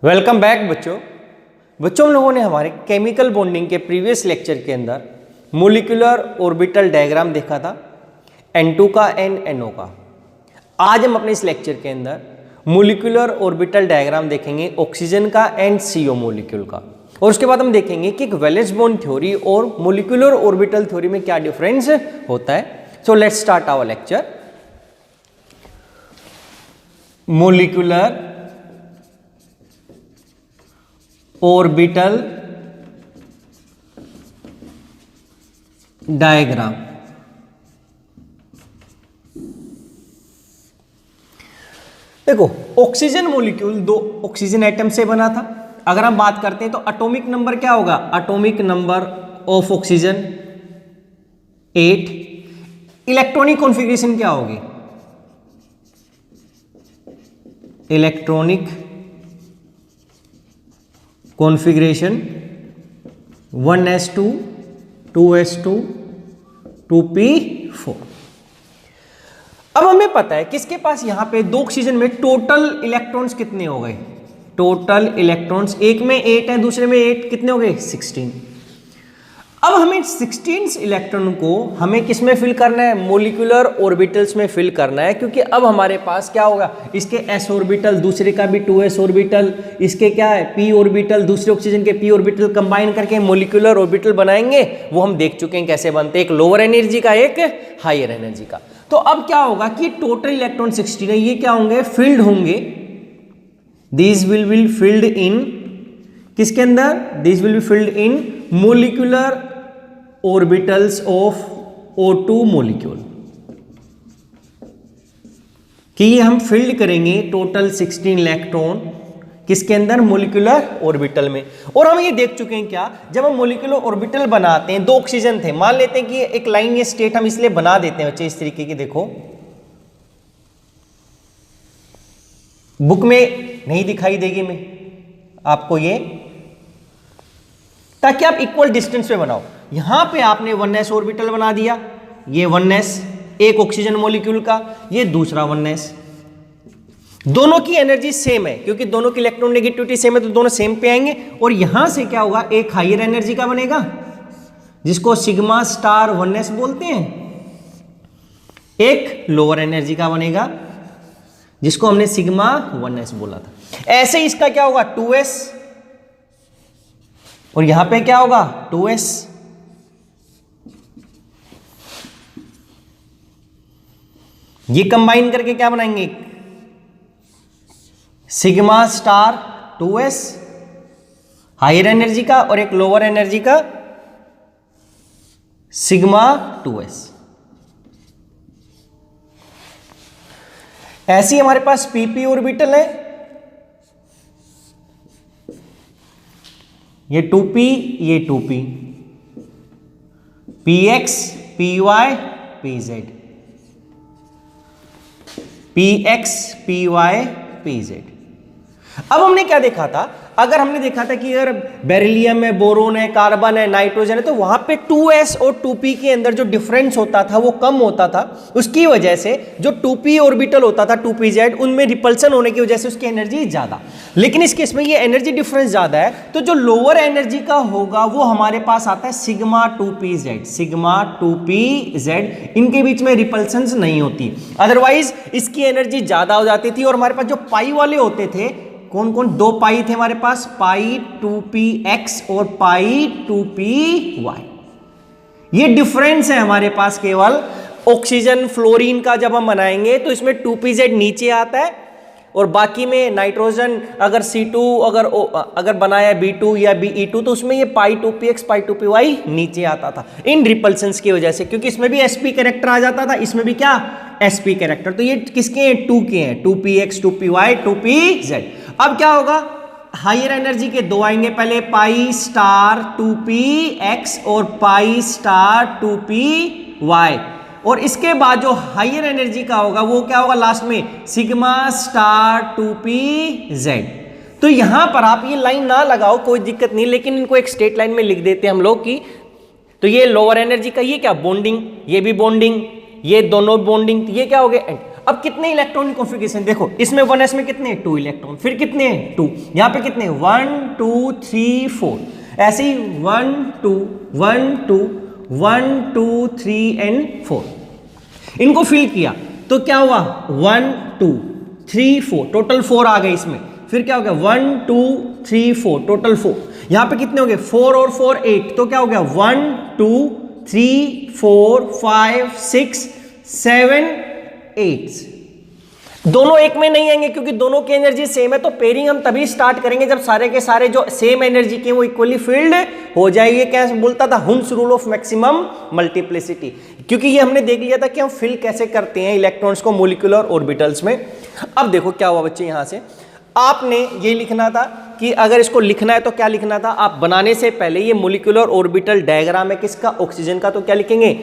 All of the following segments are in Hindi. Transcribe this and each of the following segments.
वेलकम बैक बच्चों हम लोगों ने हमारे केमिकल बॉन्डिंग के प्रीवियस लेक्चर के अंदर मोलिकुलर ऑर्बिटल डायग्राम देखा था N2 का एंड NO का। आज हम अपने इस लेक्चर के अंदर मोलिकुलर ऑर्बिटल डायग्राम देखेंगे ऑक्सीजन का एंड CO मोलिक्यूल का, और उसके बाद हम देखेंगे कि एक वैलेंस बॉन्ड थ्योरी और मोलिकुलर ऑर्बिटल थ्योरी में क्या डिफरेंस होता है। So let's start our lecture. Molecular orbital diagram. देखो, ऑक्सीजन मॉलिक्यूल दो ऑक्सीजन एटम से बना था। अगर हम बात करते हैं तो एटॉमिक नंबर क्या होगा? Atomic number of oxygen 8। Electronic configuration क्या होगी? Electronic configuration 1s2 2s2 2p4। अब हमें पता है किसके पास यहां पे दो ऑक्सीजन में टोटल इलेक्ट्रॉन्स कितने हो गए? टोटल इलेक्ट्रॉन्स एक में 8 है, दूसरे में 8, कितने हो गए? 16। अब हमें 16 इलेक्ट्रॉन को हमें किस में फिल करना है? मोलिकुलर ऑर्बिटल्स में फिल करना है, क्योंकि अब हमारे पास क्या होगा? इसके s ऑर्बिटल, दूसरे का भी 2s ऑर्बिटल, इसके क्या है p ऑर्बिटल, दूसरे ऑक्सीजन के p ऑर्बिटल कंबाइन करके मोलिकुलर ऑर्बिटल बनाएंगे। वो हम देख चुके हैं कैसे बनते हैं, एक लोअर एनर्जी का, एक हायर एनर्जी का। तो अब क्या होगा कि टोटल इलेक्ट्रॉन 16 है, ये क्या होंगे? फिल्ड होंगे। दीज विल फिल्ड इन किसके अंदर? These will be filled in molecular orbitals of O2 molecule. कि ये हम फिल्ड करेंगे टोटल 16 इलेक्ट्रॉन किसके अंदर? मोलिकुलर ऑर्बिटल में। और हम ये देख चुके हैं क्या, जब हम मोलिकुलर ऑर्बिटल बनाते हैं, दो ऑक्सीजन थे, मान लेते हैं कि एक लाइन ये स्टेट हम इसलिए बना देते हैं बच्चे इस तरीके की। देखो, बुक में नहीं दिखाई देगी मैं आपको ये, ताकि आप इक्वल डिस्टेंस पे बनाओ। यहां पे आपने 1s ऑर्बिटल बना दिया, ये 1s एक ऑक्सीजन मॉलिक्यूल का, ये दूसरा 1s। दोनों की एनर्जी सेम है, क्योंकि दोनों की इलेक्ट्रॉन नेगेटिविटी सेम है, तो दोनों सेम पे आएंगे। और यहां से क्या होगा? एक हायर एनर्जी का बनेगा, जिसको सिग्मा स्टार 1s बोलते हैं, एक लोअर एनर्जी का बनेगा, जिसको हमने सिग्मा 1s बोला था। ऐसे ही इसका क्या होगा? 2s, और यहां पे क्या होगा? 2s। ये कंबाइन करके क्या बनाएंगे? Sigma star 2s higher energy का, और एक लोअर एनर्जी का सिग्मा 2s। ऐसी हमारे पास pp ऑर्बिटल है, ये 2p, ये 2p, px py pz, px py pz। अब हमने क्या देखा था? अगर हमने देखा था कि अगर बेरिलियम है, बोरोन है, कार्बन है, नाइट्रोजन है, तो वहां पे 2s और 2p के अंदर जो डिफरेंस होता था वो कम होता था। उसकी वजह से जो 2p ऑर्बिटल होता था 2pz, उनमें रिपल्सन होने की वजह से उसकी एनर्जी ज्यादा। लेकिन इस केस में ये एनर्जी डिफरेंस ज्यादा है, तो जो लोअर एनर्जी का होगा वो हमारे पास आता है सिग्मा 2pz। सिग्मा 2pz, इनके बीच में रिपल्सन नहीं होती, अदरवाइज इसकी एनर्जी ज्यादा हो जाती थी। और हमारे पास जो पाई वाले होते थे, कौन कौन? दो पाई थे हमारे पास, पाई 2px और पाई 2py। ये डिफरेंस है हमारे पास केवल ऑक्सीजन फ्लोरीन का। जब हम बनाएंगे तो इसमें 2pz नीचे आता है, और बाकी में नाइट्रोजन अगर C2 अगर बनाया B2 या BE2, तो उसमें ये पाई 2px पाई 2py नीचे आता था, इन रिपल्सन्स की वजह से, क्योंकि इसमें भी sp कैरेक्टर आ जाता था, इसमें भी क्या? sp character. तो ये किसके हैं? 2 के हैं, 2px 2py 2pz। अब क्या होगा? हायर एनर्जी के दो आएंगे, पहले पाई स्टार 2px और पाई स्टार 2py, और इसके बाद जो हायर एनर्जी का होगा वो क्या होगा? लास्ट में सिग्मा स्टार 2pz। तो यहां पर आप ये लाइन ना लगाओ, कोई दिक्कत नहीं, लेकिन इनको एक स्ट्रेट लाइन में लिख देते हैं हम लोग की। तो ये लोअर एनर्जी का, ये क्या? बॉन्डिंग, ये भी बॉन्डिंग, ये दोनों बॉन्डिंग, ये क्या हो गया? अब कितने इलेक्ट्रॉनिक कॉन्फ़िगरेशन देखो, इसमें 1s में कितने 2 इलेक्ट्रॉन, फिर कितने 2, यहां पे कितने 1 2 3 4, ऐसे ही 1 2 1 2 1 2 3 एंड 4, इनको फिल किया तो क्या हुआ 1 2 3 4, टोटल 4 आ गए इसमें। फिर क्या हो गया 1 2 3 4, टोटल 4। यहां पे कितने हो गए 4 और 4 8, तो क्या हो गया 1 2 3 4 5 6 7 8। दोनों एक में नहीं आएंगे क्योंकि दोनों की एनर्जी सेम है, तो पेयरिंग हम तभी स्टार्ट करेंगे जब सारे के सारे जो सेम एनर्जी के वो इक्वली फील्ड हो जाएंगे। क्या बोलता था Hund's rule of maximum multiplicity, क्योंकि ये हमने देख लिया था कि हम फिल कैसे करते हैं इलेक्ट्रॉन्स को मोलिकुलर ऑर्बिटल्स में। अब देखो क्या हुआ बच्चे, यहां से आपने ये लिखना था कि अगर इसको लिखना है तो क्या लिखना था, आप बनाने से पहले ये मोलिकुलर ऑर्बिटल डायग्राम है किसका, ऑक्सीजन का, तो क्या लिखेंगे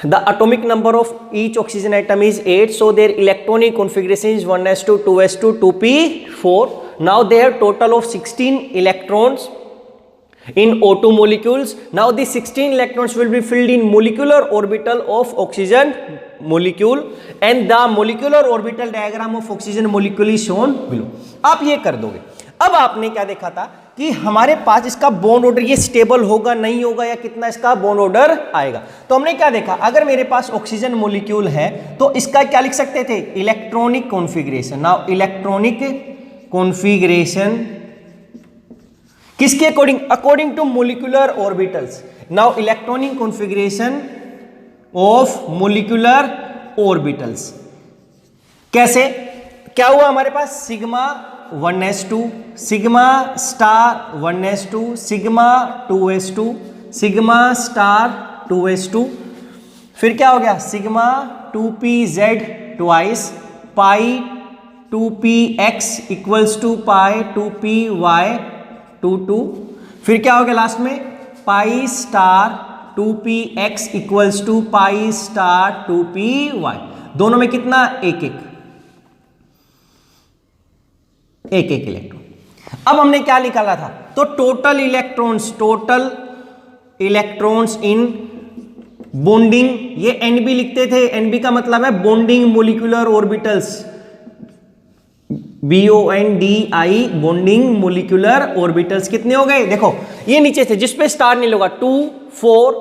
the atomic number of each oxygen atom is 8, so their electronic configuration is 1s2 2s2 2p4. now they have total of 16 electrons in O2 molecules. now the 16 electrons will be filled in molecular orbital of oxygen molecule and the molecular orbital diagram of oxygen molecule is shown below. आप ये कर दोगे। अब आपने क्या देखा था कि हमारे पास इसका बॉन्ड ऑर्डर ये स्टेबल होगा नहीं होगा, या कितना इसका बॉन्ड ऑर्डर आएगा। तो हमने क्या देखा, अगर मेरे पास ऑक्सीजन मॉलिक्यूल है तो इसका क्या लिख सकते थे electronic configuration. Now electronic configuration किसके according, according to molecular orbitals. Now electronic configuration of molecular orbitals कैसे, क्या हुआ हमारे पास sigma 1s2 sigma star 1s2 sigma 2s2 sigma star 2s2, फिर क्या हो गया sigma 2pz twice pi 2px equals to pi 2py 2 फिर क्या हो गया लास्ट में pi star 2px equals to pi star 2py, दोनों में कितना एक एक इलेक्ट्रॉन। अब हमने क्या निकाला था, तो टोटल इलेक्ट्रॉन्स इन बॉन्डिंग, ये NB लिखते थे, NB का मतलब है bonding molecular orbitals, BONDI bonding molecular orbitals कितने हो गए, देखो ये नीचे से जिसपे स्टार नहीं लगा 2 4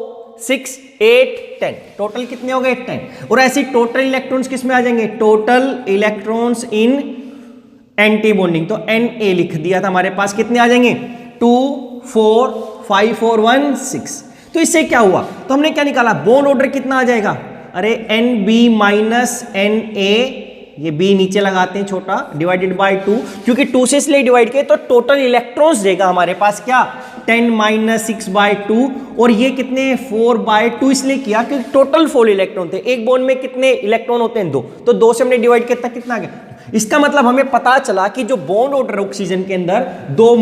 6 8 10, टोटल कितने हो गए 10। और ऐसी टोटल इलेक्ट्रॉन्स किस में आ जाएंगे, total electrons in anti bonding, तो Na लिख दिया था हमारे पास, कितने आ जाएंगे 2 4 5 4 1 6। तो इससे क्या हुआ, तो हमने क्या निकाला बॉन्ड ऑर्डर कितना आ जाएगा, अरे NB माइनस Na, ये B नीचे लगाते हैं छोटा, डिवाइडेड बाय 2, क्योंकि 2 से इसलिए डिवाइड किया तो टोटल इलेक्ट्रॉन्स देगा हमारे पास क्या 10 माइनस 6 बाय 2, और ये कितने 4 बाय 2 इसलिए किया क्योंकि टोटल 4 इलेक्ट्रॉन थे। एक बॉन्ड में कितने इलेक्ट्रॉन होते हैं 2, तो 2 से हमने डिवाइड किया कितना आ गया। इसका मतलब हमें पता चला कि जो बॉन्ड ऑर्डर ऑक्सीजन के अंदर दो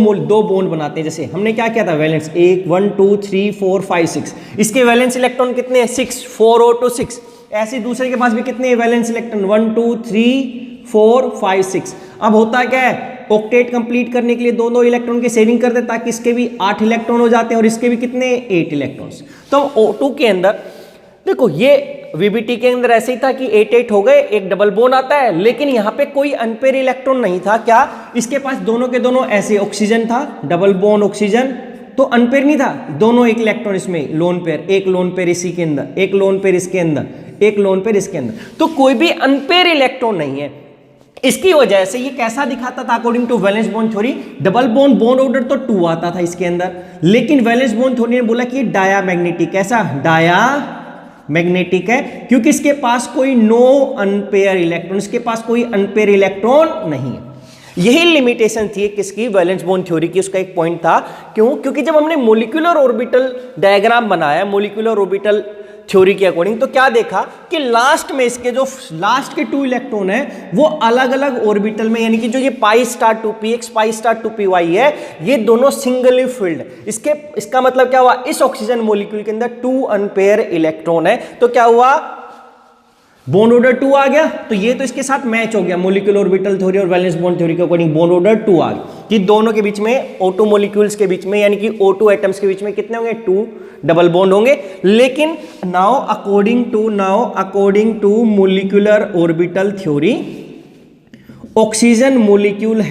बॉन्ड बनाते हैं, जैसे हमने क्या किया था वैलेंस 1 2 3 4 5 6, इसके वैलेंस इलेक्ट्रॉन कितने हैं 6 4 और 2 6, ऐसे दूसरे के पास भी कितने वैलेंस इलेक्ट्रॉन 1 2 3 4 5 6। अब होता क्या है, ऑक्टेट कंप्लीट करने के लिए दोनों इलेक्ट्रॉन की शेयरिंग करते हैं ताकि इसके भी 8 इलेक्ट्रॉन हो जाते हैं और इसके भी कितने 8 इलेक्ट्रॉन्स। तो O2 के अंदर देखो ये VBT के अंदर ऐसे ही था कि 8 8 हो गए, एक डबल बॉन्ड आता है, लेकिन यहाँ पे कोई अनपेयर इलेक्ट्रॉन नहीं था। क्या इसके पास दोनों के दोनों ऐसे ऑक्सीजन था, डबल बॉन्ड ऑक्सीजन, तो अनपेयर नहीं था, दोनों एक इलेक्ट्रॉन इसमें लोन पेयर, एक लोन पेयर इसी के अंदर, एक लोन पेयर इसके अंदर, एक लोन पेयर इसके अंदर, तो कोई भी अनपेयर इलेक्ट्रॉन नहीं है। इसकी वजह से ये कैसा दिखाता था according to valence bond theory, double bond order तो 2 आता था इसके अंदर, लेकिन वैलेंस बॉन्ड थ्योरी ने बोला कि ये डायामैग्नेटिक, ऐसा डायामैग्नेटिक है क्योंकि इसके पास कोई नो अनपेयर इलेक्ट्रॉन, इसके पास कोई अनपेयर इलेक्ट्रॉन नहीं है। यही लिमिटेशन थी किसकी, वैलेंस बॉन्ड थ्योरी की, उसका एक पॉइंट था। क्यों, क्योंकि जब हमने मोलिकुलर ऑर्बिटल डायग्राम बनाया मोलिकुलर ऑर्बिटल थ्योरी के अकॉर्डिंग, तो क्या देखा कि लास्ट में इसके जो लास्ट के 2 इलेक्ट्रॉन है वो अलग अलग ऑर्बिटल में, यानी कि जो ये पाई स्टार 2px पाई स्टार 2py है, ये दोनों सिंगली फील्ड। इसका मतलब क्या हुआ, इस ऑक्सीजन मॉलिक्यूल के अंदर 2 अनपेयर इलेक्ट्रॉन है, तो क्या हुआ बॉन्ड ऑर्डर 2 आ गया, तो ये तो इसके साथ मैच हो गया, मोलिकुलर ऑर्बिटल थ्योरी और वैलेंस बॉन्ड थ्योरी के अकॉर्डिंग बॉन्ड ऑर्डर 2 आ गया। कि दोनों के बीच में O2 मॉलिक्यूल्स के बीच में यानी कि O2 एटम्स के बीच में कितने होंगे, 2 डबल बॉन्ड होंगे। लेकिन now according to molecular orbital theory oxygen molecule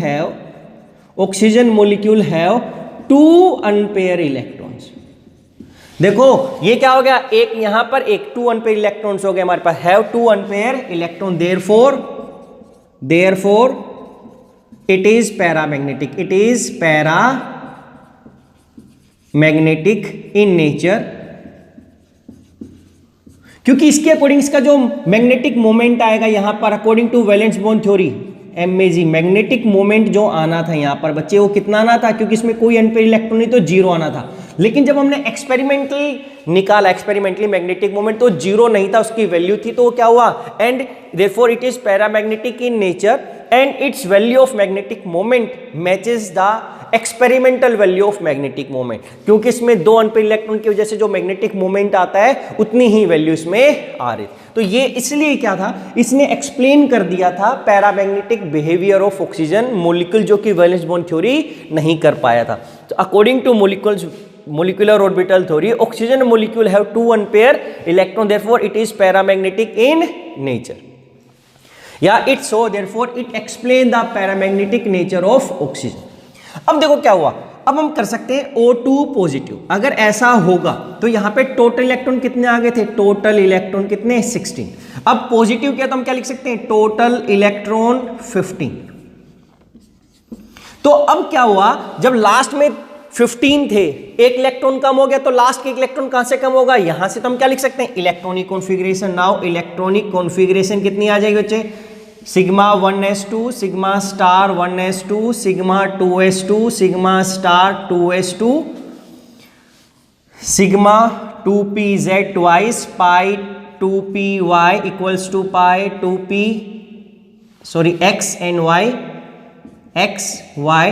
have 2 unpaired electrons. देखो ये क्या हो गया, एक यहां पर एक 2 अनपेयर इलेक्ट्रॉन्स हो गए हमारे पास, have 2 unpaired electron, therefore it is paramagnetic, in nature, क्योंकि इसके अकॉर्डिंग इसका जो मैग्नेटिक मोमेंट आएगा यहां पर according to valence bond theory MAG, magnetic moment जो आना था यहां पर बच्चे वो कितना आना था, क्योंकि इसमें कोई अनपेयर इलेक्ट्रॉन नहीं तो 0 आना था। लेकिन जब हमने एक्सपेरिमेंटली मैग्नेटिक मोमेंट तो 0 नहीं था, उसकी वैल्यू थी, तो क्या हुआ, and therefore it is paramagnetic in nature and it's value of magnetic moment matches the experimental value of magnetic moment, क्योंकि इसमें 2 अनपेयर इलेक्ट्रॉन की वजह से जो मैग्नेटिक मोमेंट आता है उतनी ही वैल्यू इसमें आ रही। तो ये इसलिए क्या था, इसने एक्सप्लेन कर दिया था paramagnetic behaviour of oxygen molecule, जो कि वैलेंस बॉन्ड थ्योरी नहीं कर पाया था। तो according to molecular orbital theory oxygen molecule have 2 unpaired electron, therefore it is paramagnetic in nature, या it so therefore it explain the paramagnetic nature of oxygen. अब देखो क्या हुआ, अब हम कर सकते हैं O2 पॉजिटिव। अगर ऐसा होगा तो यहां पे टोटल इलेक्ट्रॉन कितने आ गए थे, टोटल इलेक्ट्रॉन कितने, 16। अब पॉजिटिव किया तो हम क्या लिख सकते हैं, टोटल इलेक्ट्रॉन 15। तो अब क्या हुआ, जब लास्ट में 15 थे, एक इलेक्ट्रॉन कम हो गया, तो लास्ट के इलेक्ट्रॉन कहां से कम होगा, यहां से। तो हम क्या लिख सकते हैं, electronic configuration. Now electronic configuration कितनी आ जाएगी बच्चे, sigma 1s2, sigma star 1s2, sigma 2s2, sigma star 2s2, sigma 2pz twice pi 2py equals to pi 2p x and y x y,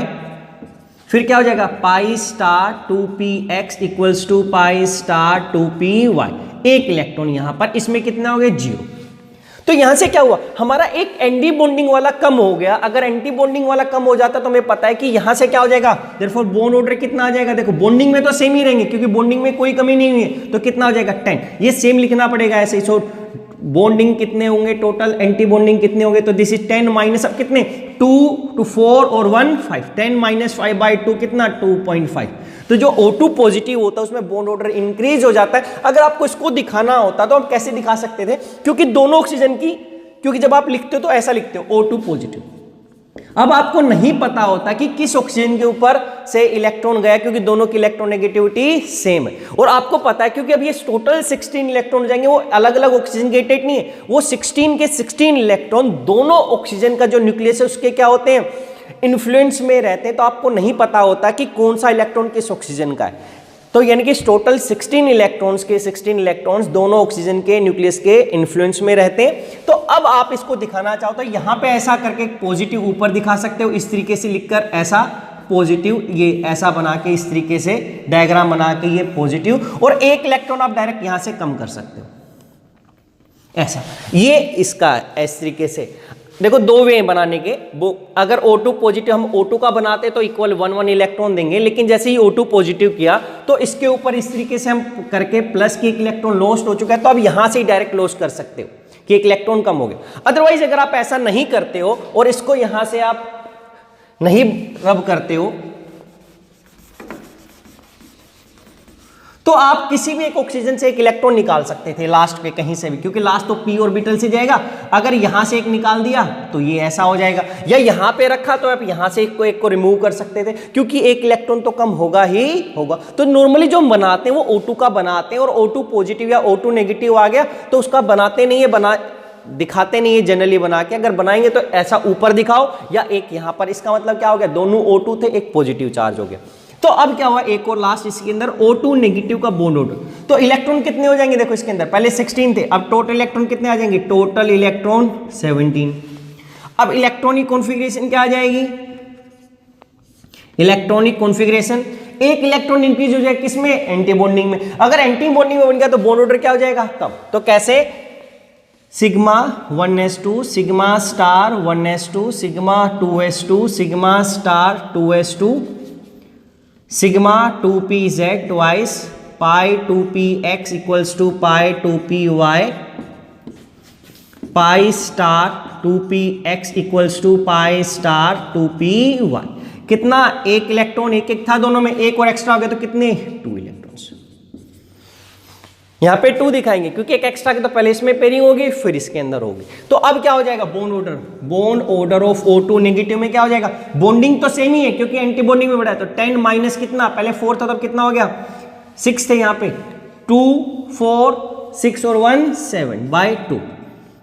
फिर क्या हो जाएगा, pi star 2px equals to pi star 2py। एक इलेक्ट्रॉन यहां पर, इसमें कितना हो गया, 0। तो यहां से क्या हुआ, हमारा एक एंटी बॉन्डिंग वाला कम हो गया। अगर एंटी बॉन्डिंग वाला कम हो जाता तो हमें पता है कि यहां से क्या हो जाएगा, देयरफॉर बॉन्ड ऑर्डर कितना आ जाएगा, देखो बॉन्डिंग में तो सेम ही रहेंगे क्योंकि बॉन्डिंग में कोई कमी नहीं हुई है, तो कितना हो जाएगा, 10। ये सेम लिखना पड़ेगा ऐसे ही। सो बॉन्डिंग कितने होंगे टोटल, एंटी बॉन्डिंग कितने होंगे, तो दिस इज 10 माइनस अब कितने 2 to 4 और 1 5, 10 माइनस 5/2 कितना 2.5। तो जो O2 पॉजिटिव होता है उसमें बॉन्ड ऑर्डर इंक्रीज हो जाता है। अगर आपको इसको दिखाना होता तो हम कैसे दिखा सकते थे, क्योंकि दोनों ऑक्सीजन की, क्योंकि जब आप लिखते हो तो ऐसा लिखते हो O2 पॉजिटिव। अब आपको नहीं पता होता कि किस ऑक्सीजन के ऊपर से इलेक्ट्रॉन गया, क्योंकि दोनों की इलेक्ट्रोनेगेटिविटी सेम है। और आपको पता है क्योंकि अब ये टोटल 16 इलेक्ट्रॉन जाएंगे, वो अलग अलग ऑक्सीजन गेटेड नहीं है, वो 16 के 16 इलेक्ट्रॉन दोनों ऑक्सीजन का जो न्यूक्लियस है उसके क्या होते हैं, इन्फ्लुएंस में रहते हैं। तो आपको नहीं पता होता कि कौन सा इलेक्ट्रॉन किस ऑक्सीजन का है। तो यानी कि टोटल 16 इलेक्ट्रॉन्स के 16 इलेक्ट्रॉन्स दोनों ऑक्सीजन के न्यूक्लियस के इन्फ्लुएंस में रहते हैं। तो अब आप इसको दिखाना चाहो तो यहां पे ऐसा करके पॉजिटिव ऊपर दिखा सकते हो, इस तरीके से लिखकर ऐसा पॉजिटिव, ये ऐसा बना के इस तरीके से डायग्राम बना के ये पॉजिटिव, और एक इलेक्ट्रॉन आप डायरेक्ट यहां से कम कर सकते हो ऐसा। ये इसका इस तरीके से देखो 2 वे बनाने के। वो अगर O2 पॉजिटिव हम O2 का बनाते तो इक्वल 1 इलेक्ट्रॉन देंगे, लेकिन जैसे ही O2 पॉजिटिव किया तो इसके ऊपर इस तरीके से हम करके प्लस की एक इलेक्ट्रॉन लॉस्ट हो चुका है, तो अब यहां से ही डायरेक्ट लॉस्ट कर सकते हो कि एक इलेक्ट्रॉन कम हो गया। अदरवाइज अगर आप ऐसा नहीं करते हो और इसको यहां से आप नहीं रब करते हो तो आप किसी भी एक ऑक्सीजन से एक इलेक्ट्रॉन निकाल सकते थे लास्ट पे कहीं से भी, क्योंकि लास्ट तो p ऑर्बिटल से जाएगा। अगर यहां से एक निकाल दिया तो ये ऐसा हो जाएगा, या यहां पे रखा तो आप यहां से एक को रिमूव कर सकते थे, क्योंकि एक इलेक्ट्रॉन तो कम होगा ही होगा। तो नॉर्मली जो हम बनाते हैं वो O2 का बनाते हैं, और O2 पॉजिटिव या O2 नेगेटिव आ गया तो उसका बनाते नहीं है, दिखाते नहीं है जनरली बना के। अगर बनाएंगे तो ऐसा ऊपर दिखाओ या एक यहां पर, इसका मतलब क्या हो गया, दोनों O2 थे, एक पॉजिटिव चार्ज हो गया। तो अब क्या हुआ, एक और लास्ट इसके अंदर O2 नेगेटिव का बॉन्ड ऑर्डर। तो इलेक्ट्रॉन कितने हो जाएंगे, देखो इसके अंदर पहले 16 थे, अब टोटल इलेक्ट्रॉन कितने आ जाएंगे, टोटल इलेक्ट्रॉन 17। अब इलेक्ट्रॉनिक कॉन्फ़िगरेशन क्या आ जाएगी, इलेक्ट्रॉनिक कॉन्फ़िगरेशन एक इलेक्ट्रॉन इंक्रीज हो जाएगा किसमें, एंटी बॉन्डिंग में। अगर एंटी बॉन्डिंग में बन गया तो बॉन्ड ऑर्डर क्या हो जाएगा तब, तो कैसे, sigma 1s2 sigma star 1s2 sigma 2s2 sigma star 2s2 sigma 2pz twice pi 2px equals to pi 2py pi star 2px equals to pi star 2py। कितना, एक इलेक्ट्रॉन एक एक था दोनों में, एक और एक्स्ट्रा हो गया तो कितने, 2 इलेक्ट्रॉन्स। यहां पे 2 दिखाएंगे क्योंकि एक एक्स्ट्रा के तो पहले इसमें पेयरिंग होगी फिर इसके अंदर होगी। तो अब क्या हो जाएगा, bond order of O2 negative में क्या हो जाएगा, बॉन्डिंग तो सेम ही है क्योंकि एंटी बॉन्डिंग में बढ़ा है, तो 10 माइनस कितना, पहले 4 था तब कितना हो गया 6 थे, यहाँ पे 2 4 6 और 1 7/2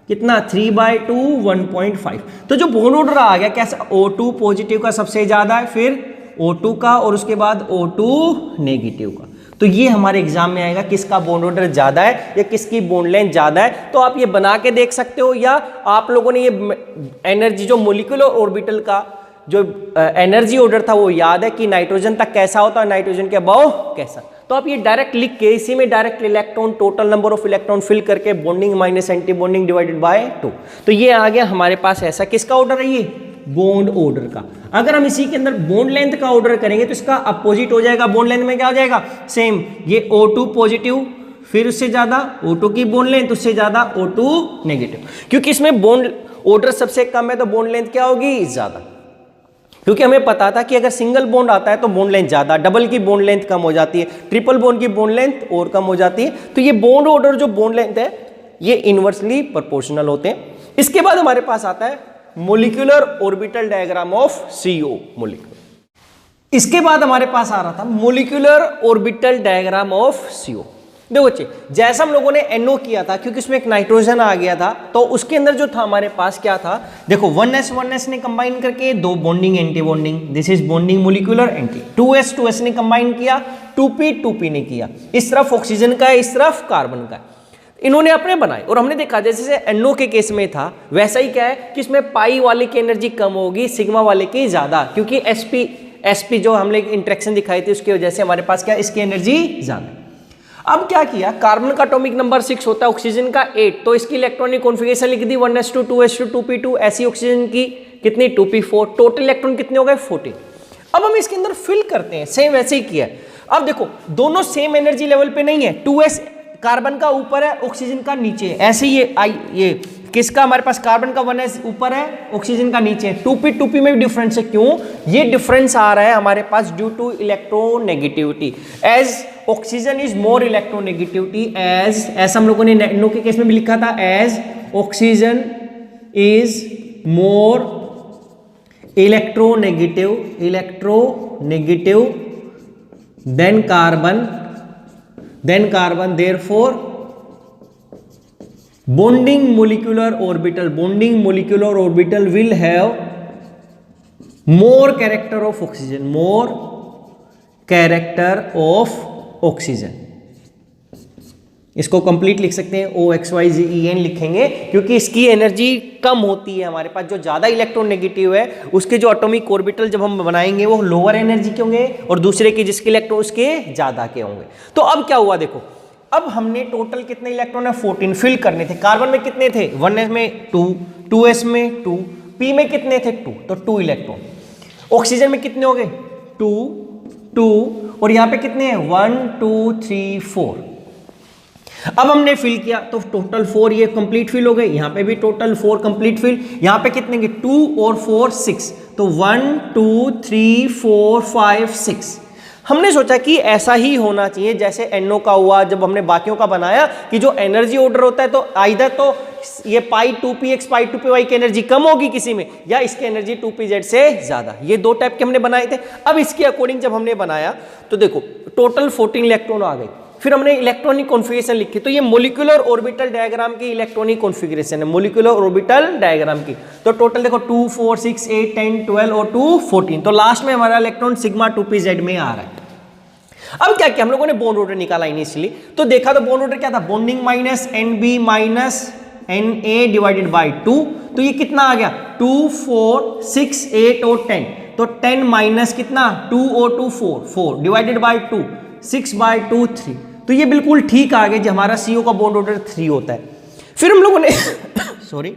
कितना 3/2 1.5। तो जो बॉन्ड ऑर्डर आ गया कैसा, O2 पॉजिटिव का सबसे ज्यादा है, फिर O2 का और उसके बाद O2 नेगेटिव का। तो ये हमारे एग्जाम में आएगा किसका बॉन्ड ऑर्डर ज्यादा है या किसकी बॉन्ड लेंथ ज्यादा है। तो आप ये बना के देख सकते हो, या आप लोगों ने ये एनर्जी जो मोलिकुलर ऑर्बिटल का जो एनर्जी ऑर्डर था वो याद है कि नाइट्रोजन तक कैसा होता है, नाइट्रोजन के अबव कैसा। तो आप ये डायरेक्ट लिख के इसी में direct electron total number of electron fill करके bonding minus anti bonding divided by 2। तो ये आ गया हमारे पास ऐसा किसका ऑर्डर है, ये बॉन्ड ऑर्डर का। अगर हम इसी के अंदर बॉन्ड लेंथ का ऑर्डर करेंगे तो इसका अपोजिट हो जाएगा, बॉन्ड लेंथ में क्या हो जाएगा सेम, ये O2 पॉजिटिव फिर उससे ज्यादा O2 की बॉन्ड लेंथ, उससे ज्यादा O2 नेगेटिव। क्योंकि इसमें बॉन्ड ऑर्डर सबसे कम है तो बॉन्ड लेंथ क्या होगी, ज्यादा। क्योंकि हमें पता था कि अगर सिंगल बॉन्ड आता है तो बॉन्ड लेंथ ज्यादा, डबल की बॉन्ड लेंथ कम हो जाती है, ट्रिपल बॉन्ड की बॉन्ड लेंथ और कम हो जाती है। तो ये बॉन्ड ऑर्डर जो बॉन्ड लेंथ है ये इनवर्सली प्रोपोर्शनल होते हैं। इसके बाद हमारे पास आता है molecular orbital diagram of CO molecule. इसके बाद हमारे पास आ रहा था molecular orbital diagram of CO। देखो बच्चे, जैसा हम लोगों ने NO किया था क्योंकि उसमें एक नाइट्रोजन आ गया था, तो उसके अंदर जो था हमारे पास क्या था, देखो 1s ने कंबाइन करके 2 bonding anti bonding, this is bonding molecular anti, 2s ने कंबाइन किया, 2p ने किया, इस तरफ ऑक्सीजन का है इस तरफ कार्बन का है, इन्होंने अपने बनाए। और हमने देखा जैसे NO के केस में था वैसा ही क्या है कि इसमें पाई वाले की एनर्जी कम होगी, सिग्मा वाले की ज्यादा, क्योंकि sp जो हमने इंटरेक्शन दिखाई थी उसकी वजह से हमारे पास क्या, इसकी एनर्जी ज्यादा। अब क्या किया, कार्बन का एटॉमिक नंबर 6 होता है, ऑक्सीजन का 8, तो इसकी इलेक्ट्रॉनिक कॉन्फ़िगरेशन लिख दी 1s2 2s2 2p2, ऐसी ऑक्सीजन की कितनी 2p4, टोटल इलेक्ट्रॉन कितने हो गए 14। अब हम इसके अंदर फिल करते हैं, सेम वैसे ही किया है। अब देखो दोनों सेम एनर्जी लेवल पे नहीं है, 2s कार्बन का ऊपर है ऑक्सीजन का नीचे है, ऐसे ये किसका हमारे पास कार्बन का 1s ऊपर है ऑक्सीजन का नीचे है, 2p में भी डिफरेंस है। क्यों ये डिफरेंस आ रहा है हमारे पास, due to electronegativity, as oxygen is more electronegativity, as ऐसा हम लोगों ने NO के केस में भी लिखा था, as oxygen is more electronegative than carbon, therefore bonding molecular orbital will have more character of oxygen, इसको कंप्लीट लिख सकते हैं OXYZEN लिखेंगे, क्योंकि इसकी एनर्जी कम होती है हमारे पास, जो ज्यादा इलेक्ट्रॉन नेगेटिव है उसके जो एटॉमिक ऑर्बिटल जब हम बनाएंगे वो लोअर एनर्जी के होंगे और दूसरे के जिसके इलेक्ट्रॉन उसके ज्यादा के होंगे। तो अब क्या हुआ देखो, अब हमने टोटल कितने इलेक्ट्रॉन है 14 फिल करने थे। कार्बन में कितने थे, 1s में 2, 2s में 2, p में कितने थे 2, तो 2 इलेक्ट्रॉन। ऑक्सीजन में कितने हो गए 2 2, और यहाँ पे कितने हैं 1 2 3 4। अब हमने फिल किया तो टोटल 4 ये कंप्लीट फिल हो गए, यहाँ पे भी टोटल 4 कंप्लीट फिल, यहाँ पे कितने के 2 और 4 6, तो 1 2 3 4 5 6। हमने सोचा कि ऐसा ही होना चाहिए जैसे NO का हुआ, जब हमने बाकियों का बनाया कि जो एनर्जी ऑर्डर होता है तो आइदर तो ये पाई 2px पाई 2py की एनर्जी कम होगी किसी में, या इसकी एनर्जी 2pz से ज्यादा, ये 2 टाइप के हमने बनाए थे। अब इसके अकॉर्डिंग जब हमने बनाया तो देखो टोटल 14 इलेक्ट्रॉन आ गए, फिर हमने इलेक्ट्रॉनिक कॉन्फ़िगरेशन लिखी, तो ये मोलिकुलर ऑर्बिटल डायग्राम की इलेक्ट्रॉनिक कॉन्फ़िगरेशन है, मोलिकुलर ऑर्बिटल डायग्राम की। तो टोटल देखो 2 4 6 8 10 12 और 2 14, तो लास्ट में हमारा इलेक्ट्रॉन सिग्मा 2pz में आ रहा है। अब क्या किया हम लोगों ने बॉन्ड ऑर्डर निकाला इनिशियली, तो देखा तो बॉन्ड ऑर्डर क्या था, bonding minus NB minus Na divided by 2, तो ये कितना आ गया 2 4 6 8 और 10, तो 10 माइनस कितना 2 और 2 4 4 डिवाइडेड बाई 2 6/2 3, तो ये बिल्कुल ठीक आ गया जी, हमारा CO का बॉन्ड ऑर्डर 3 होता है। फिर हम लोगों ने सॉरी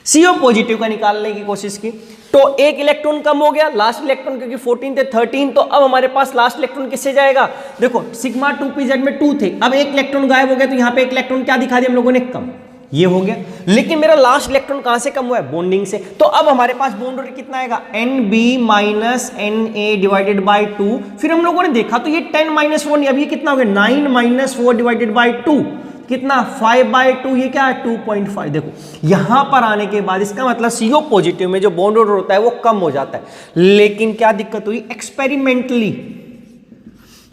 CO पॉजिटिव का निकालने की कोशिश की, तो एक इलेक्ट्रॉन कम हो गया, लास्ट इलेक्ट्रॉन क्योंकि 14 थे 13, तो अब हमारे पास लास्ट इलेक्ट्रॉन किससे जाएगा, देखो सिग्मा 2pz में 2 थे, अब एक इलेक्ट्रॉन गायब हो गया, तो यहाँ पे एक इलेक्ट्रॉन क्या दिखा दिया हम लोगों ने, कम, ये हो गया। लेकिन मेरा लास्ट इलेक्ट्रॉन कहां से कम हुआ है, बॉन्डिंग से, तो अब हमारे पास बॉन्ड ऑर्डर कितना आएगा, NB minus NA divided by 2। फिर हम लोगों ने देखा तो ये 10 माइनस 1, अब ये कितना हो गया, 9 माइनस 4 डिवाइडेड बाई 2, कितना 5/2, ये क्या है 2.5। देखो यहां पर आने के बाद इसका मतलब CO पॉजिटिव में जो बॉन्ड ऑर्डर होता है वो कम हो जाता है। लेकिन क्या दिक्कत हुई, एक्सपेरिमेंटली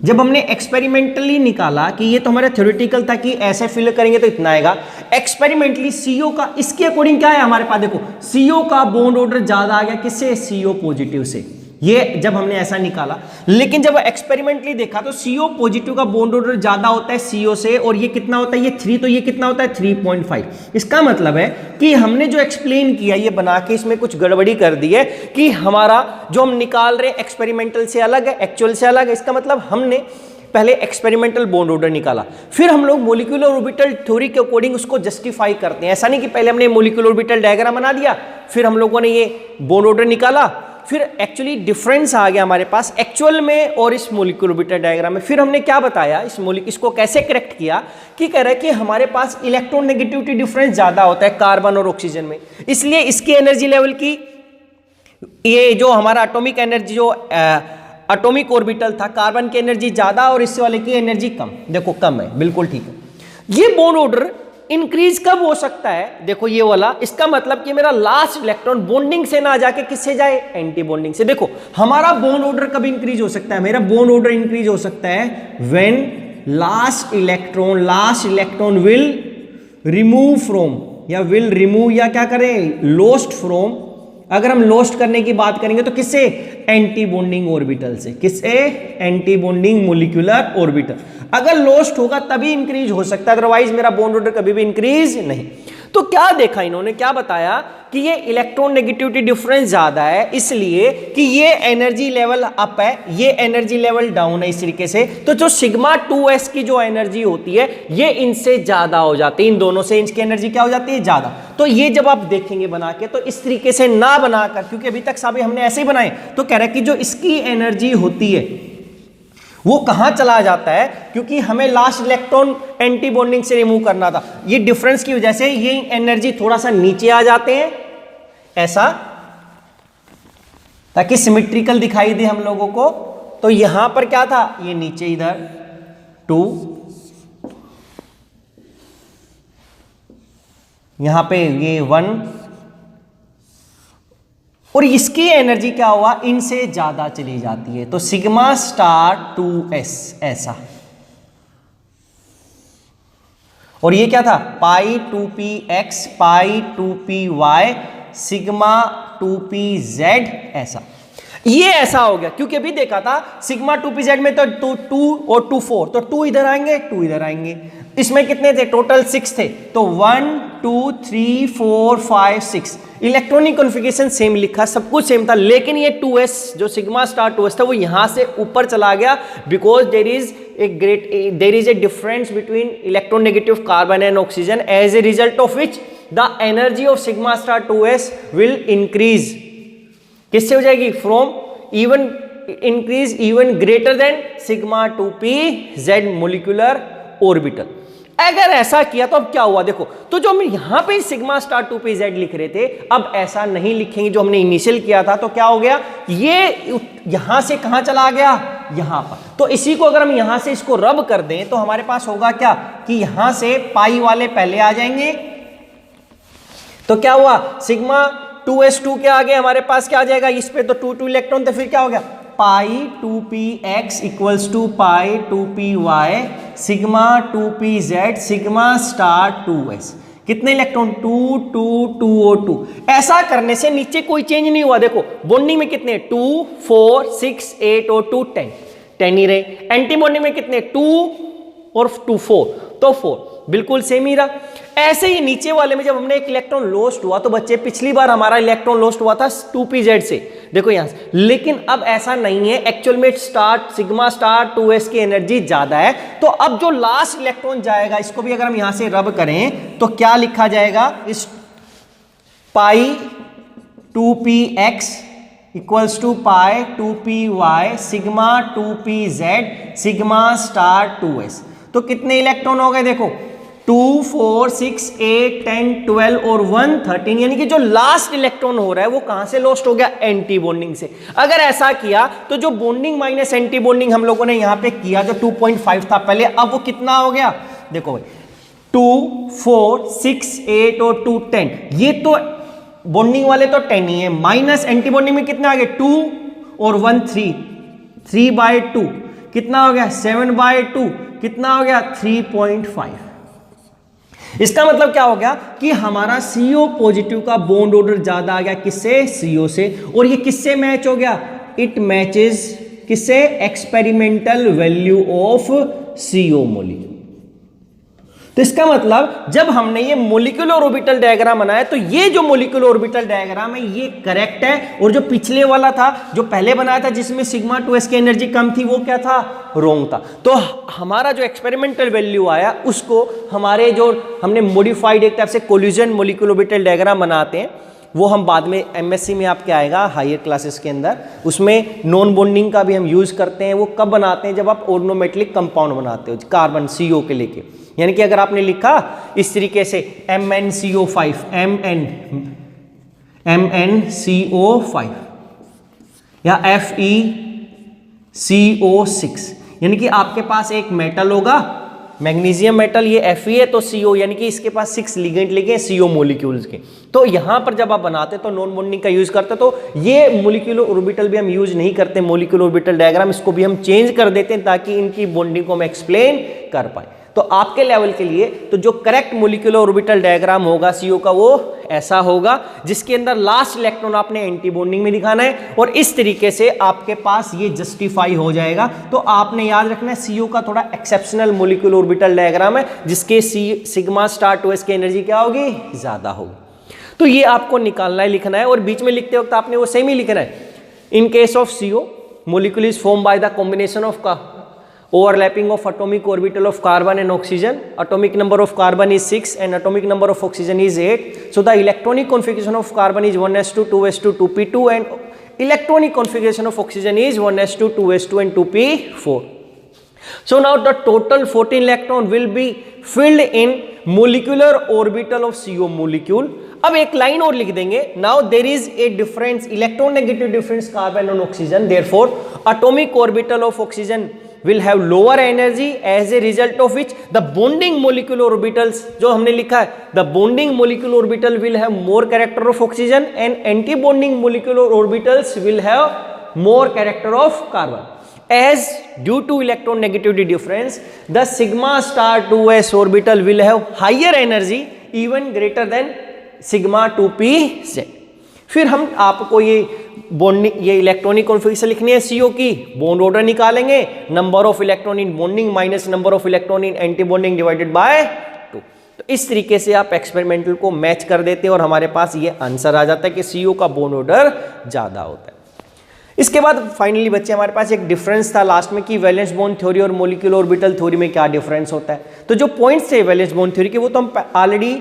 जब हमने एक्सपेरिमेंटली निकाला कि ये तो हमारा थ्योरेटिकल था कि ऐसे फिल करेंगे तो इतना आएगा, एक्सपेरिमेंटली CO का इसके अकॉर्डिंग क्या है हमारे पास, देखो CO का बॉन्ड ऑर्डर ज्यादा आ गया, किससे, CO पॉजिटिव से, ये जब हमने ऐसा निकाला। लेकिन जब एक्सपेरिमेंटली देखा तो CO पॉजिटिव का बॉन्ड ऑर्डर ज्यादा होता है CO से, और ये कितना होता है, ये 3, तो ये कितना होता है 3.5। इसका मतलब है कि हमने जो एक्सप्लेन किया ये बना के इसमें कुछ गड़बड़ी कर दी है कि हमारा जो हम निकाल रहे हैं एक्सपेरिमेंटल से अलग है, एक्चुअल से अलग है। इसका मतलब हमने पहले एक्सपेरिमेंटल बॉन्ड ऑर्डर निकाला, फिर हम लोग मॉलिक्यूलर ऑर्बिटल थ्योरी के अकॉर्डिंग उसको जस्टिफाई करते हैं। ऐसा नहीं कि पहले हमने मॉलिक्यूलर ऑर्बिटल डायग्राम बना दिया, फिर हम लोगों ने ये बॉन्ड ऑर्डर निकाला, फिर एक्चुअली डिफरेंस आ गया हमारे पास एक्चुअल में और इस मॉलिक्यूलर ऑर्बिटल डायग्राम में। फिर हमने क्या बताया, इसको कैसे करेक्ट किया कि कह रहा है कि हमारे पास इलेक्ट्रॉन नेगेटिविटी डिफरेंस ज्यादा होता है कार्बन और ऑक्सीजन में, इसलिए इसकी एनर्जी लेवल की, ये जो हमारा एटॉमिक एनर्जी जो एटॉमिक ऑर्बिटल था, कार्बन की एनर्जी ज्यादा और इससे वाले की एनर्जी कम, देखो कम है, बिल्कुल ठीक है। ये बॉन्ड ऑर्डर इंक्रीज कब हो सकता है, देखो ये वाला, इसका मतलब कि मेरा लास्ट इलेक्ट्रॉन बॉन्डिंग से ना जाके किससे जाए, एंटी बॉन्डिंग से। देखो हमारा बॉन्ड ऑर्डर कब इंक्रीज हो सकता है, मेरा बॉन्ड ऑर्डर इंक्रीज हो सकता है when last electron will remove from, या विल रिमूव, या क्या करें, लोस्ट फ्रॉम। अगर हम लोस्ट करने की बात करेंगे तो किससे, एंटी बॉन्डिंग ऑर्बिटल से, किससे, एंटी बॉन्डिंग मॉलिक्यूलर ऑर्बिटल। अगर लोस्ट होगा तभी इंक्रीज हो सकता है, अदरवाइज मेरा बॉन्ड ऑर्डर कभी भी इंक्रीज नहीं। तो क्या देखा इन्होंने, क्या बताया कि ये इलेक्ट्रॉन नेगेटिविटी डिफरेंस ज्यादा है, इसलिए कि ये एनर्जी लेवल अप है, ये एनर्जी लेवल डाउन है, इस तरीके से। तो जो सिग्मा 2s की जो एनर्जी होती है ये इनसे ज्यादा हो जाती है, इन दोनों से इनकी एनर्जी क्या हो जाती है, ज्यादा। तो ये जब आप देखेंगे बना के तो इस तरीके से ना बनाकर, क्योंकि अभी तक सभी हमने ऐसे ही बनाए, तो कह रहा है कि जो इसकी एनर्जी होती है वो कहां चला जाता है, क्योंकि हमें लास्ट इलेक्ट्रॉन एंटी बॉन्डिंग से रिमूव करना था, ये डिफरेंस की वजह से ये एनर्जी थोड़ा सा नीचे आ जाते हैं ऐसा, ताकि सिमेट्रिकल दिखाई दे हम लोगों को। तो यहां पर क्या था, ये नीचे इधर 2, यहां पे ये 1, और इसकी एनर्जी क्या हुआ, इनसे ज्यादा चली जाती है, तो सिग्मा स्टार 2s ऐसा। और ये क्या था, पाई 2px पाई 2py सिग्मा 2pz ऐसा। ये ऐसा हो गया क्योंकि अभी देखा था सिग्मा 2pz में तो 2 और 2 4, तो 2 इधर आएंगे 2 इधर आएंगे, इसमें कितने थे, टोटल 6 थे, तो 1 2 3 4 5 6। इलेक्ट्रॉनिक कॉन्फ़िगरेशन सेम लिखा, सब कुछ सेम था, लेकिन ये 2s जो सिग्मा स्टार 2s था वो यहां से ऊपर चला गया, because there is a difference between electronegative carbon and oxygen, as a result of which the energy of sigma star 2s will increase, किससे हो जाएगी, from even increase even greater than sigma 2pz molecular orbital. अगर ऐसा किया तो अब क्या हुआ, देखो तो जो हम यहां पे सिग्मा स्टार 2pz लिख रहे थे, अब ऐसा नहीं लिखेंगे जो हमने इनिशियल किया था, तो क्या हो गया, ये यहां से कहां चला गया, यहां पर। तो इसी को अगर हम यहां से इसको रब कर दें तो हमारे पास होगा क्या कि यहां से पाई वाले पहले आ जाएंगे, तो क्या हुआ, सिग्मा 2s2 के आगे हमारे पास क्या आ जाएगा, इस पे तो 2 इलेक्ट्रॉन थे, फिर क्या हो गया, pi 2px equals to pi 2py sigma 2pz sigma star 2s। कितने इलेक्ट्रॉन, 2 2 2 और 2। ऐसा करने से नीचे कोई चेंज नहीं हुआ, देखो बॉन्डिंग में कितने, 2 4 6 8 और 2 10 ही रहे। एंटी बॉन्डिंग में कितने, 2 और 2 4, तो 4। बिल्कुल सेम ही रहा। ऐसे ही नीचे वाले में जब हमने एक इलेक्ट्रॉन लॉस्ट हुआ तो बच्चे पिछली बार हमारा इलेक्ट्रॉन लॉस्ट हुआ था 2pz से, देखो यहां से, लेकिन अब ऐसा नहीं है, एक्चुअल में सिग्मा स्टार 2s की एनर्जी ज्यादा है। तो अब जो लास्ट इलेक्ट्रॉन जाएगा, इसको भी अगर हम यहां से रब करें तो क्या लिखा जाएगा, इस pi 2px equals to pi 2py sigma 2pz sigma star 2s। तो कितने इलेक्ट्रॉन हो गए, देखो 2 4 6 8 10 12 और 1 13, यानी कि जो लास्ट इलेक्ट्रॉन हो रहा है वो कहां से लॉस्ट हो गया, एंटी बॉन्डिंग से। अगर ऐसा किया तो जो बॉन्डिंग माइनस एंटी बॉन्डिंग हम लोगों ने यहां पे किया जो 2.5 था पहले, अब वो कितना हो गया, देखो भाई 2 4 6 8 और 2 10, ये तो बॉन्डिंग वाले तो 10 ही है, माइनस एंटी बॉन्डिंग में कितना आ गया 2 और 1 3, 3/2 कितना हो गया 7/2, कितना हो गया 3.5। इसका मतलब क्या हो गया कि हमारा CO पॉजिटिव का बॉन्ड ऑर्डर ज्यादा आ गया, किससे, CO से। और ये किससे मैच हो गया, इट मैचेस किससे, experimental value of CO molecule. तो इसका मतलब जब हमने ये मोलिकुलर ऑर्बिटल डायग्राम बनाया तो ये जो मोलिकुलर ऑर्बिटल डायग्राम है ये करेक्ट है, और जो पिछले वाला था जो पहले बनाया था जिसमें सिग्मा 2s की एनर्जी कम थी वो क्या था, रॉन्ग था। तो हमारा जो एक्सपेरिमेंटल वैल्यू आया उसको हमारे जो हमने मॉडिफाइड एक टाइप से कोलिजन मोलिकुलर ऑर्बिटल डायग्राम बनाते हैं, वो हम बाद में MSc में आपके आएगा हायर क्लासेस के अंदर, उसमें नॉन बॉन्डिंग का भी हम यूज करते हैं। वो कब बनाते हैं, जब आप ऑर्गोनोमेटलिक कंपाउंड बनाते हो कार्बन CO के लेके, यानी कि अगर आपने लिखा इस तरीके से MnCO5 MnCO5 या FeCO6, यानी कि आपके पास एक मेटल होगा, मैग्नीशियम मेटल, ये Fe है तो CO, यानी कि इसके पास 6 लिगेंड लिखे CO मॉलिक्यूल्स के। तो यहां पर जब आप बनाते तो नॉन बॉन्डिंग का यूज करते, तो ये मॉलिक्यूलर ऑर्बिटल भी हम यूज नहीं करते, मॉलिक्यूलर ऑर्बिटल डायग्राम, इसको भी हम चेंज कर देते हैं ताकि इनकी बॉन्डिंग को हम एक्सप्लेन कर पाए। तो आपके लेवल के लिए तो जो करेक्ट मॉलिक्यूलर ऑर्बिटल डायग्राम होगा CO का वो ऐसा होगा, जिसके अंदर लास्ट इलेक्ट्रॉन आपने एंटी बॉन्डिंग में दिखाना है, और इस तरीके से आपके पास ये जस्टिफाई हो जाएगा। तो आपने याद रखना है CO का थोड़ा एक्सेप्शनल मॉलिक्यूलर ऑर्बिटल डायग्राम है, जिसके सिग्मा स्टार 2s की एनर्जी क्या होगी, ज्यादा होगी। तो ये आपको निकालना है, लिखना है, और बीच में लिखते वक्त आपने वो सेम ही लिखना है। In case of CO molecule is formed by the combination of overlapping of atomic orbital of carbon and oxygen. Atomic number of carbon is 6 and atomic number of oxygen is 8. So the electronic configuration of carbon is 1s2, 2s2, 2p2, and electronic configuration of oxygen is 1s2, 2s2 and 2p4. So now the total 14 electron will be filled in molecular orbital of CO molecule. अब एक लाइन और लिख देंगे, now there is a difference, electronegative difference carbon and oxygen, therefore atomic orbital of oxygen will have lower energy, as a result of which the bonding molecular orbitals जो हमने लिखा है, the bonding molecular orbital will have more character of oxygen and anti-bonding molecular orbitals will have more character of carbon. As due to electronegativity difference, the sigma star 2s orbital will have higher energy even greater than sigma 2pz. फिर हम आपको ये इलेक्ट्रॉनिक कॉन्फ़िगरेशन लिखनी है CO की, बॉन्ड ऑर्डर निकालेंगे, number of electron in bonding minus number of electron in anti bonding divided by 2। तो इस तरीके से आप एक्सपेरिमेंटल को मैच कर देते हैं और हमारे पास ये आंसर आ जाता है कि CO का बॉन्ड ऑर्डर ज्यादा होता है। इसके बाद फाइनली बच्चे हमारे पास एक डिफरेंस था लास्ट में कि वैलेंस बॉन्ड थ्योरी और मॉलिक्यूलर ऑर्बिटल थ्योरी में क्या डिफरेंस होता है। तो जो पॉइंट्स थे वैलेंस बॉन्ड थ्योरी के वो तो हम ऑलरेडी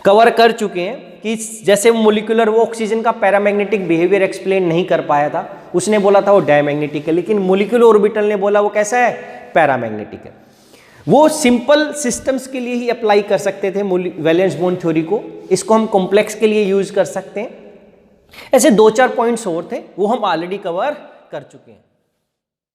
कवर कर चुके हैं कि जैसे मॉलिक्यूलर वो ऑक्सीजन का पैरामैग्नेटिक बिहेवियर एक्सप्लेन नहीं कर पाया था, उसने बोला था वो डायमैग्नेटिक है, लेकिन मॉलिक्यूलर ऑर्बिटल ने बोला वो कैसा है, पैरामैग्नेटिक है। वो सिंपल सिस्टम्स के लिए ही अप्लाई कर सकते थे वैलेंस बॉन्ड थ्योरी को, इसको हम कॉम्प्लेक्स के लिए यूज कर सकते हैं। ऐसे 2-4 पॉइंट्स और थे वो हम ऑलरेडी कवर कर चुके हैं।